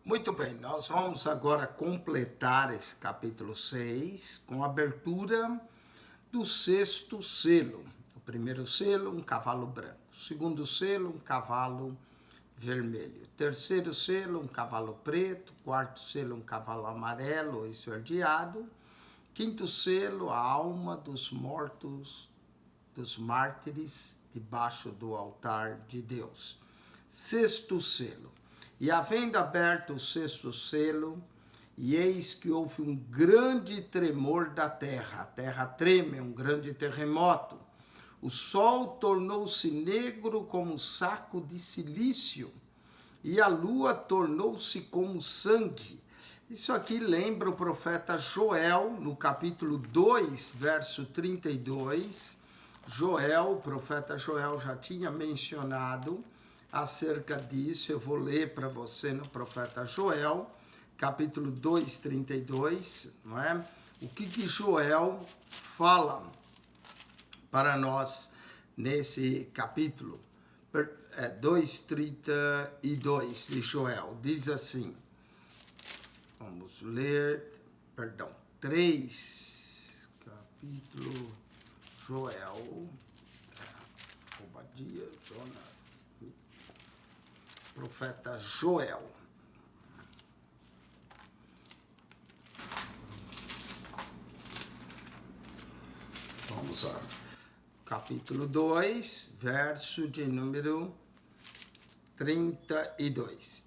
Muito bem, nós vamos agora completar esse capítulo 6 com a abertura do sexto selo. O primeiro selo, um cavalo branco. O segundo selo, um cavalo vermelho. O terceiro selo, um cavalo preto. O quarto selo, um cavalo amarelo ou esverdeado. Quinto selo, a alma dos mortos, dos mártires, debaixo do altar de Deus. Sexto selo. E havendo aberto o sexto selo, e eis que houve um grande tremor da terra. A terra treme, um grande terremoto. O sol tornou-se negro como saco de cilício, e a lua tornou-se como sangue. Isso aqui lembra o profeta Joel, no capítulo 2, verso 32. Joel, o profeta Joel já tinha mencionado acerca disso. Eu vou ler para você no profeta Joel, capítulo 2, 32, não é? O que Joel fala para nós nesse capítulo? 2:32 de Joel, diz assim, vamos ler, 3, capítulo, Joel, Obadias, Jonas, profeta Joel. Vamos lá. Capítulo 2, verso de número 32.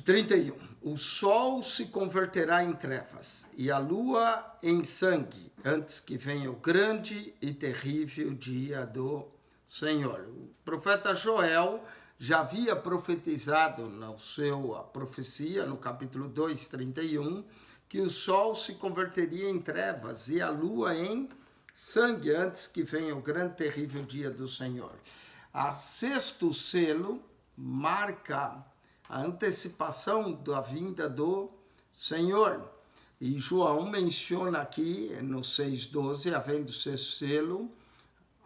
31. O sol se converterá em trevas e a lua em sangue, antes que venha o grande e terrível dia do Senhor. O profeta Joel já havia profetizado na sua profecia, no capítulo 2, 31, que o sol se converteria em trevas e a lua em sangue, antes que venha o grande e terrível dia do Senhor. A sexto selo marca a antecipação da vinda do Senhor. E João menciona aqui no 6:12, havendo o sexto selo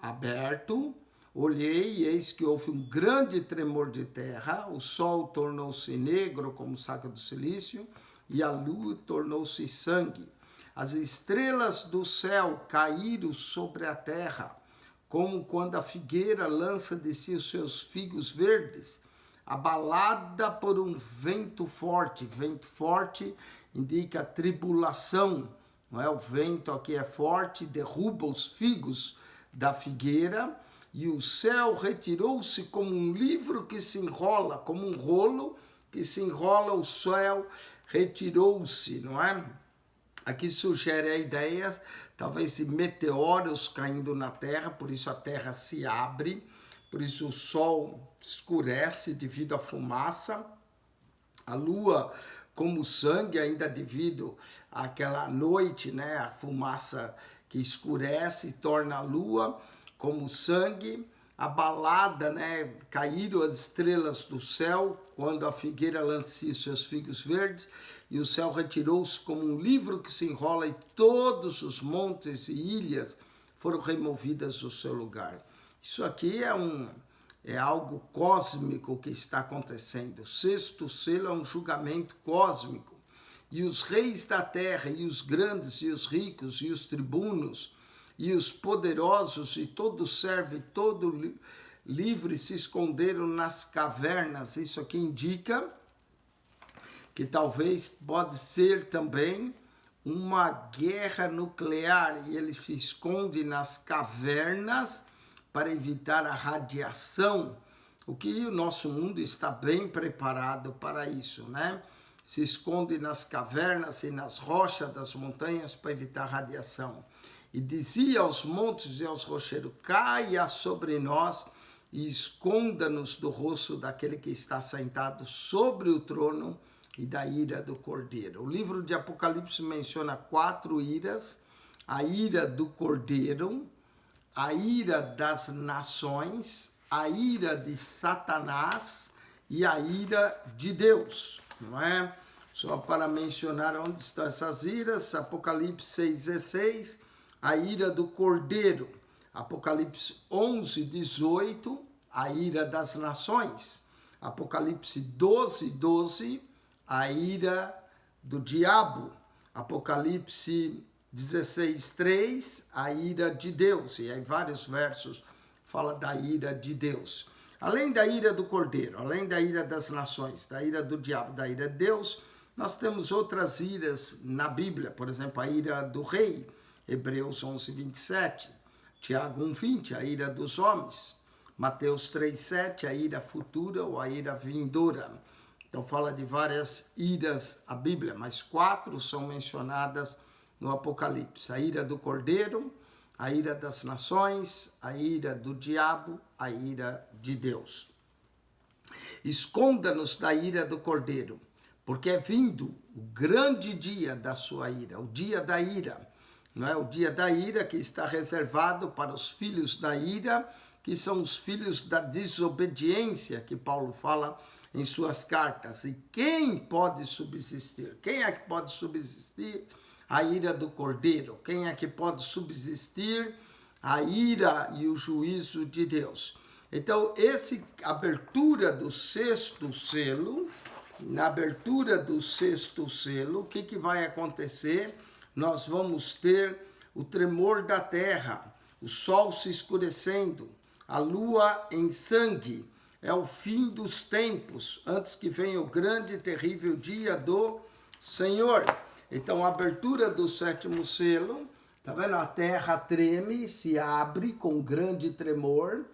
aberto, olhei e eis que houve um grande tremor de terra, o sol tornou-se negro como saco de cilício e a lua tornou-se sangue. As estrelas do céu caíram sobre a terra, como quando a figueira lança de si os seus figos verdes, abalada por um vento forte. Vento forte indica tribulação, não é? O vento aqui é forte, derruba os figos da figueira, e o céu retirou-se como um livro que se enrola, como um rolo que se enrola, o céu retirou-se, não é? Aqui sugere a ideia, talvez, de meteoros caindo na terra, por isso a terra se abre, por isso o sol escurece devido à fumaça, a lua como sangue, ainda devido àquela noite, né, a fumaça que escurece e torna a lua como sangue, abalada, né, caíram as estrelas do céu, quando a figueira lancia seus figos verdes, e o céu retirou-se como um livro que se enrola, e todos os montes e ilhas foram removidas do seu lugar. Isso aqui é algo cósmico que está acontecendo. O sexto selo é um julgamento cósmico. E os reis da terra, e os grandes, e os ricos, e os tribunos, e os poderosos, e todo servo, e todo livre se esconderam nas cavernas. Isso aqui indica que talvez pode ser também uma guerra nuclear, e ele se esconde nas cavernas para evitar a radiação, o que o nosso mundo está bem preparado para isso, né? Se esconde nas cavernas e nas rochas das montanhas para evitar radiação. E dizia aos montes e aos rochedos, caia sobre nós e esconda-nos do rosto daquele que está sentado sobre o trono e da ira do Cordeiro. O livro de Apocalipse menciona 4 iras: a ira do Cordeiro, a ira das nações, a ira de Satanás e a ira de Deus, não é? Só para mencionar onde estão essas iras, Apocalipse 6:16, a ira do Cordeiro. Apocalipse 11:18, a ira das nações. Apocalipse 12, 12, a ira do diabo. Apocalipse 16, 3, a ira de Deus. E aí vários versos fala da ira de Deus. Além da ira do cordeiro, além da ira das nações, da ira do diabo, da ira de Deus, nós temos outras iras na Bíblia. Por exemplo, a ira do rei, Hebreus 11, 27. Tiago 1, 20, a ira dos homens. Mateus 3, 7, a ira futura ou a ira vindoura. Então fala de várias iras a Bíblia, mas 4 são mencionadas no Apocalipse. A ira do cordeiro, a ira das nações, a ira do diabo, a ira de Deus. Esconda-nos da ira do cordeiro, porque é vindo o grande dia da sua ira, o dia da ira. Não é o dia da ira que está reservado para os filhos da ira, que são os filhos da desobediência, que Paulo fala em suas cartas. E quem pode subsistir? Quem é que pode subsistir a ira do cordeiro? Quem é que pode subsistir a ira e o juízo de Deus? Então, essa abertura do sexto selo, na abertura do sexto selo, o que vai acontecer? Nós vamos ter o tremor da terra, o sol se escurecendo, a lua em sangue. É o fim dos tempos, antes que venha o grande e terrível dia do Senhor. Então, a abertura do sétimo selo, tá vendo? A terra treme, se abre com grande tremor,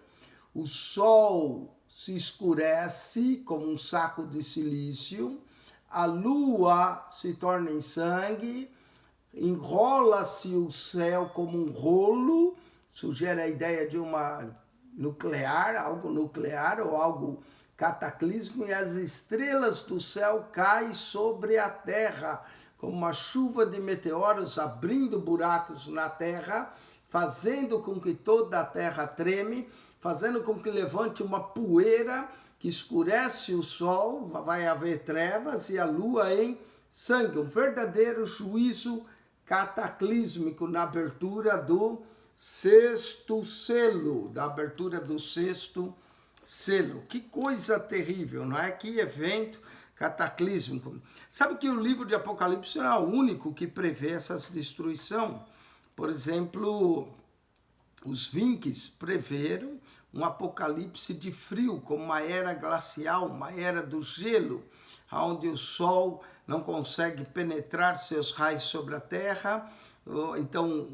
o sol se escurece como um saco de silício, a lua se torna em sangue, enrola-se o céu como um rolo, sugere a ideia de uma nuclear, algo nuclear ou algo cataclísmico, e as estrelas do céu caem sobre a terra, como uma chuva de meteoros, abrindo buracos na terra, fazendo com que toda a terra treme, fazendo com que levante uma poeira que escurece o sol, vai haver trevas, e a lua em sangue, um verdadeiro juízo cataclísmico na abertura do sexto selo, da abertura do sexto selo. Que coisa terrível, não é? Que evento cataclísmico. Sabe que o livro de Apocalipse não é o único que prevê essa destruição. Por exemplo, os Vinques preveram um apocalipse de frio, como uma era glacial, uma era do gelo, onde o sol não consegue penetrar seus raios sobre a terra, então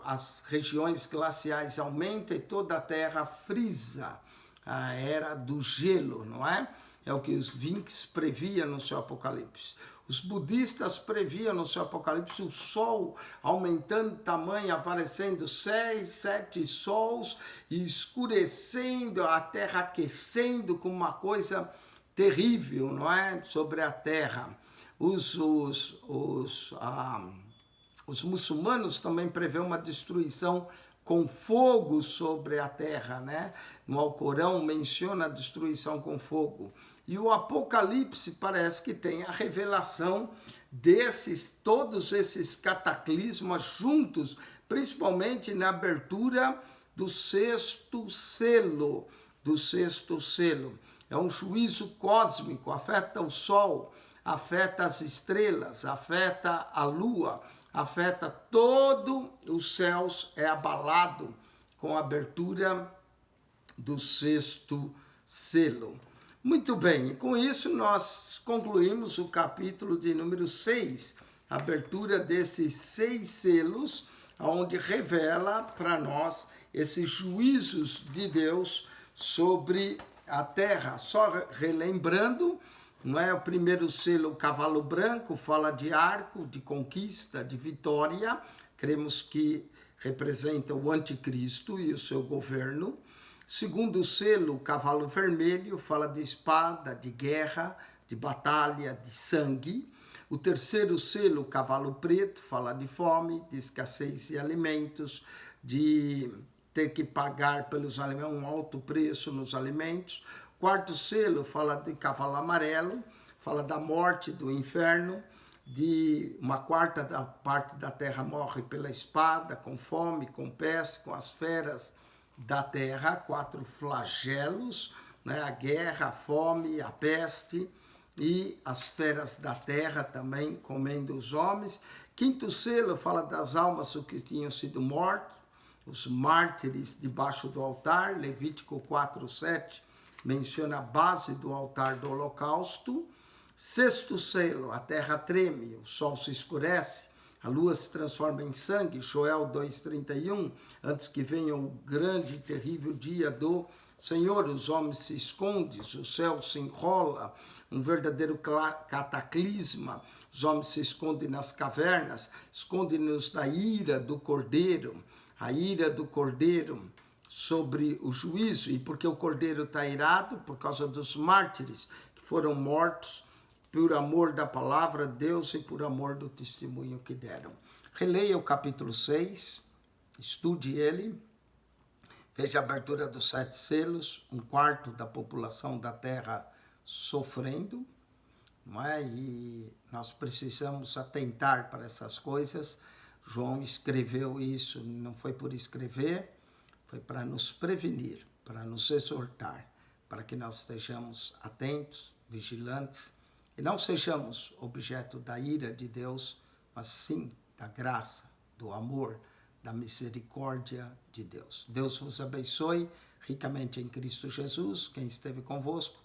as regiões glaciais aumentam e toda a terra frisa, a era do gelo, não é? É o que os Vinques previam no seu Apocalipse. Os budistas previam no seu Apocalipse o sol aumentando de tamanho, aparecendo 6, 7 sols e escurecendo, a terra aquecendo com uma coisa terrível, não é? Sobre a terra. Os muçulmanos também prevêem uma destruição com fogo sobre a terra, né? No Alcorão menciona a destruição com fogo. E o Apocalipse parece que tem a revelação todos esses cataclismas juntos, principalmente na abertura do sexto selo, É um juízo cósmico, afeta o sol, afeta as estrelas, afeta a lua, afeta todo os céus, é abalado com a abertura do sexto selo. Muito bem, com isso nós concluímos o capítulo de número 6, a abertura desses 6 selos, onde revela para nós esses juízos de Deus sobre a terra. Só relembrando, não é? O primeiro selo, o cavalo branco, fala de arco, de conquista, de vitória. Cremos que representa o anticristo e o seu governo. Segundo selo, o cavalo vermelho, fala de espada, de guerra, de batalha, de sangue. O terceiro selo, o cavalo preto, fala de fome, de escassez de alimentos, de ter que pagar pelos alimentos, um alto preço nos alimentos. Quarto selo, fala de cavalo amarelo, fala da morte, do inferno, de uma quarta da parte da terra morre pela espada, com fome, com peste, com as feras da terra, 4 flagelos, né? A guerra, a fome, a peste e as feras da terra também comendo os homens. Quinto selo fala das almas que tinham sido mortos, os mártires debaixo do altar. Levítico 4:7 menciona a base do altar do holocausto. Sexto selo, a terra treme, o sol se escurece, a lua se transforma em sangue. Joel 2:31, antes que venha o grande e terrível dia do Senhor, os homens se escondem, o céu se enrola, um verdadeiro cataclisma. Os homens se escondem nas cavernas, escondem-nos da ira do Cordeiro, a ira do Cordeiro sobre o juízo. E porque o Cordeiro está irado? Por causa dos mártires que foram mortos por amor da palavra de Deus e por amor do testemunho que deram. Releia o capítulo 6, estude ele, veja a abertura dos 7 selos, 1/4 da população da terra sofrendo, não é? E nós precisamos atentar para essas coisas. João escreveu isso, não foi por escrever, foi para nos prevenir, para nos exortar, para que nós estejamos atentos, vigilantes, e não sejamos objeto da ira de Deus, mas sim da graça, do amor, da misericórdia de Deus. Deus vos abençoe ricamente em Cristo Jesus. Quem esteve convosco,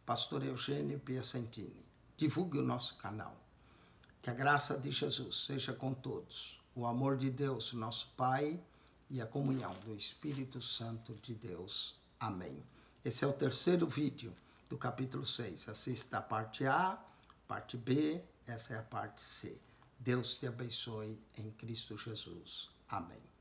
Pastor Eugênio Piacentini. Divulgue o nosso canal. Que a graça de Jesus seja com todos. O amor de Deus, nosso Pai, e a comunhão do Espírito Santo de Deus. Amém. Esse é o terceiro vídeo do capítulo 6. Assista a parte A, parte B, essa é a parte C. Deus te abençoe em Cristo Jesus. Amém.